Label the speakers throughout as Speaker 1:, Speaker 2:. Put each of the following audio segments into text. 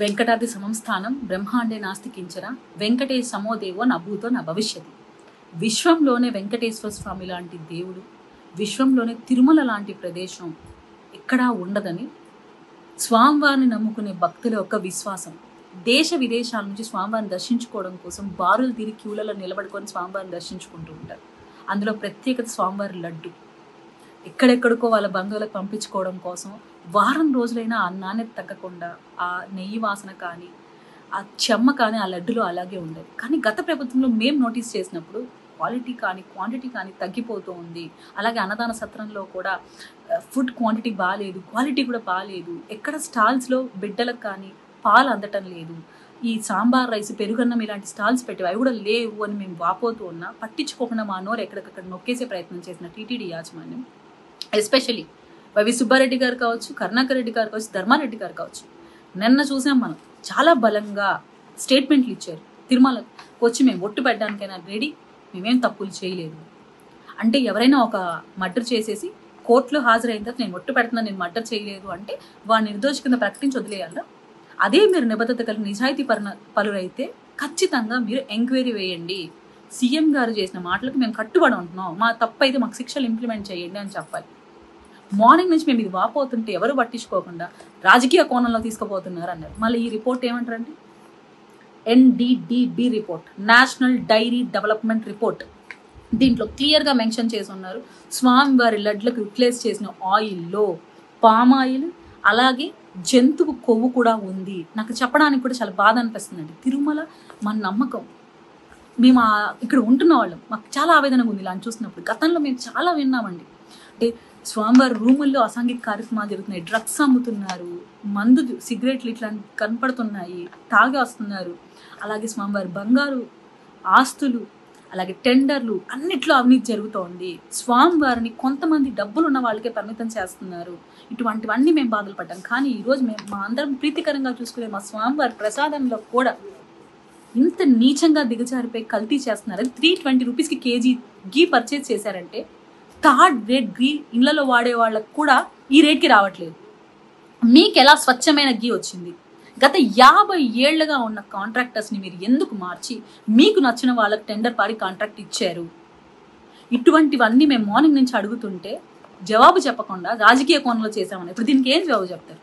Speaker 1: వెంకటాద్రి సమం స్థానం బ్రహ్మాండే నాస్తి కించన వెంకటేశ సమోదేవో నభూతో నా భవిష్యతి. విశ్వంలోనే వెంకటేశ్వర స్వామి లాంటి దేవుడు, విశ్వంలోనే తిరుమల లాంటి ప్రదేశం ఎక్కడా ఉండదని స్వామివారిని నమ్ముకునే భక్తుల యొక్క విశ్వాసం. దేశ విదేశాల నుంచి స్వామివారిని దర్శించుకోవడం కోసం బారులు తీరి క్యూలలో నిలబడుకొని స్వామివారిని దర్శించుకుంటూ ఉంటారు. అందులో ప్రత్యేకత స్వామివారి లడ్డు. ఎక్కడెక్కడికో వాళ్ళ బంధువులకు పంపించుకోవడం కోసం వారం రోజులైనా ఆ నాణ్యత తగ్గకుండా ఆ నెయ్యి వాసన కానీ ఆ చెమ్మ కానీ ఆ లడ్డులో అలాగే ఉండేది. కానీ గత ప్రభుత్వంలో మేము నోటీస్ చేసినప్పుడు క్వాలిటీ కానీ క్వాంటిటీ కానీ తగ్గిపోతూ ఉంది. అలాగే అన్నదాన సత్రంలో కూడా ఫుడ్ క్వాంటిటీ బాగాలేదు, క్వాలిటీ కూడా బాగాలేదు. ఎక్కడ స్టాల్స్లో బిడ్డలకు కానీ పాలు అందటం లేదు. ఈ సాంబార్ రైస్, పెరుగన్నం ఇలాంటి స్టాల్స్ పెట్టేవి, అవి కూడా లేవు అని మేము వాపోతూ ఉన్నా పట్టించుకోకుండా మా నోరు ఎక్కడికక్కడ నొక్కేసే ప్రయత్నం చేసిన టీటీడీ యాజమాన్యం, ఎస్పెషల్లీ వైవి సుబ్బారెడ్డి గారు కావచ్చు, కరుణాకర్ రెడ్డి గారు కావచ్చు, ధర్మారెడ్డి గారు కావచ్చు, నిన్న చూసాం మనం చాలా బలంగా స్టేట్మెంట్లు ఇచ్చారు. తిరుమలకు వచ్చి మేము ఒట్టు పెట్టడానికైనా రెడీ, మేమేం తప్పులు చేయలేదు అంటే, ఎవరైనా ఒక మర్డర్ చేసేసి కోర్టులో హాజరైన తర్వాత నేను ఒట్టు పెడుతున్నా, నేను మర్డర్ చేయలేదు అంటే వాడు నిర్దోషి కింద ప్రకటించి వదిలేయాలా? అదే మీరు నిబద్ధత కలిగి నిజాయితీ పరులైతే ఖచ్చితంగా మీరు ఎంక్వైరీ వేయండి. సీఎం గారు చేసిన మాటలకు మేము కట్టుబడి ఉంటున్నాం, మా తప్పు అయితే మాకు శిక్షలు ఇంప్లిమెంట్ చేయండి అని చెప్పాలి. మార్నింగ్ నుంచి మేము ఇది వాపోతుంటే ఎవరు పట్టించుకోకుండా రాజకీయ కోణంలో తీసుకుపోతున్నారు అన్నారు. మళ్ళీ ఈ రిపోర్ట్ ఏమంటారండి? NDDB report, national dairy development report. దీంట్లో క్లియర్గా మెన్షన్ చేసి ఉన్నారు, స్వామివారి లడ్లకు రిప్లేస్ చేసిన ఆయిల్లో పామ్ ఆయిల్ అలాగే జంతువు కొవ్వు కూడా ఉంది. నాకు చెప్పడానికి కూడా చాలా బాధ అనిపిస్తుందండి. తిరుమల మన నమ్మకం, మేము ఇక్కడ ఉంటున్న వాళ్ళం, మాకు చాలా ఆవేదనగా ఉంది ఇలాంటి చూసినప్పుడు. గతంలో మేము చాలా విన్నామండి, అంటే స్వామివారి రూముల్లో అసాంఘిక కార్యక్రమాలు జరుగుతున్నాయి, డ్రగ్స్ అమ్ముతున్నారు, మందు సిగరెట్లు ఇట్లా కనపడుతున్నాయి, తాగి వస్తున్నారు. అలాగే స్వామివారి బంగారు ఆస్తులు అలాగే టెండర్లు అన్నిట్లో అవినీతి జరుగుతోంది. స్వామివారిని కొంతమంది డబ్బులు ఉన్న వాళ్ళకే పరిమితం చేస్తున్నారు. ఇటువంటివన్నీ మేము బాధలు పడ్డాం. కానీ ఈరోజు మేము మా అందరం ప్రీతికరంగా చూసుకునే మా స్వామివారి ప్రసాదంలో కూడా ఇంత నీచంగా దిగజారిపోయి కల్తీ చేస్తున్నారు. 320 రూపీస్కి కేజీ గీ పర్చేజ్ చేశారంటే థర్డ్ రేట్ గీ ఇళ్లలో వాడే వాళ్ళకు కూడా ఈ రేట్కి రావట్లేదు. మీకు ఎలా స్వచ్ఛమైన గీ వచ్చింది? గత 50 ఏళ్లుగా ఉన్న కాంట్రాక్టర్స్ని మీరు ఎందుకు మార్చి మీకు నచ్చిన వాళ్ళకి టెండర్ పాడి కాంట్రాక్ట్ ఇచ్చారు? ఇటువంటివన్నీ మేము మార్నింగ్ నుంచి అడుగుతుంటే జవాబు చెప్పకుండా రాజకీయ కోణంలో చేశామని ఇప్పుడు దీనికి ఏం జవాబు చెప్తారు?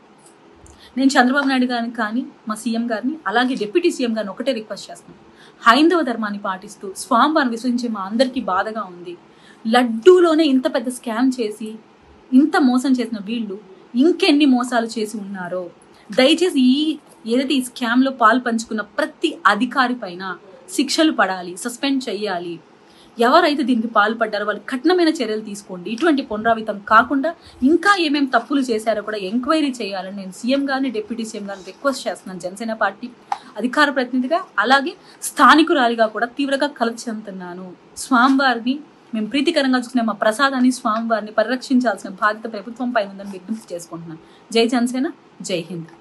Speaker 1: నేను చంద్రబాబు నాయుడు గారిని కానీ మా సీఎం గారిని అలాగే డిప్యూటీ సీఎం గారిని ఒకటే రిక్వెస్ట్ చేస్తున్నాను, హైందవ ధర్మాన్ని పాటిస్తూ స్వామివారిని విశ్వసించే మా అందరికీ బాధగా ఉంది. లడ్డూలోనే ఇంత పెద్ద స్కామ్ చేసి ఇంత మోసం చేసిన వీళ్ళు ఇంకెన్ని మోసాలు చేసి ఉన్నారో దయచేసి ఏదైతే ఈ స్కామ్లో పాలు పంచుకున్న ప్రతి అధికారి పైన శిక్షలు పడాలి, సస్పెండ్ చేయాలి. ఎవరైతే దీనికి పాల్పడ్డారో వాళ్ళు కఠినమైన చర్యలు తీసుకోండి. ఇటువంటి పునరావృతం కాకుండా ఇంకా ఏమేమి తప్పులు చేశారో కూడా ఎంక్వైరీ చేయాలని నేను సీఎం గారిని డిప్యూటీ సీఎం గారిని రిక్వెస్ట్ చేస్తున్నాను. జనసేన పార్టీ అధికార ప్రతినిధిగా అలాగే స్థానికురాలిగా కూడా తీవ్రంగా కలత చెందుతున్నాను. స్వామివారిని మేము ప్రీతికరంగా చూసుకునే మా ప్రసాదాన్ని, స్వామివారిని పరిరక్షించాల్సిన బాధ్యత ప్రభుత్వం పైన ఉందని విజ్ఞప్తి చేసుకుంటున్నాను. జై జనసేన, జై హింద్.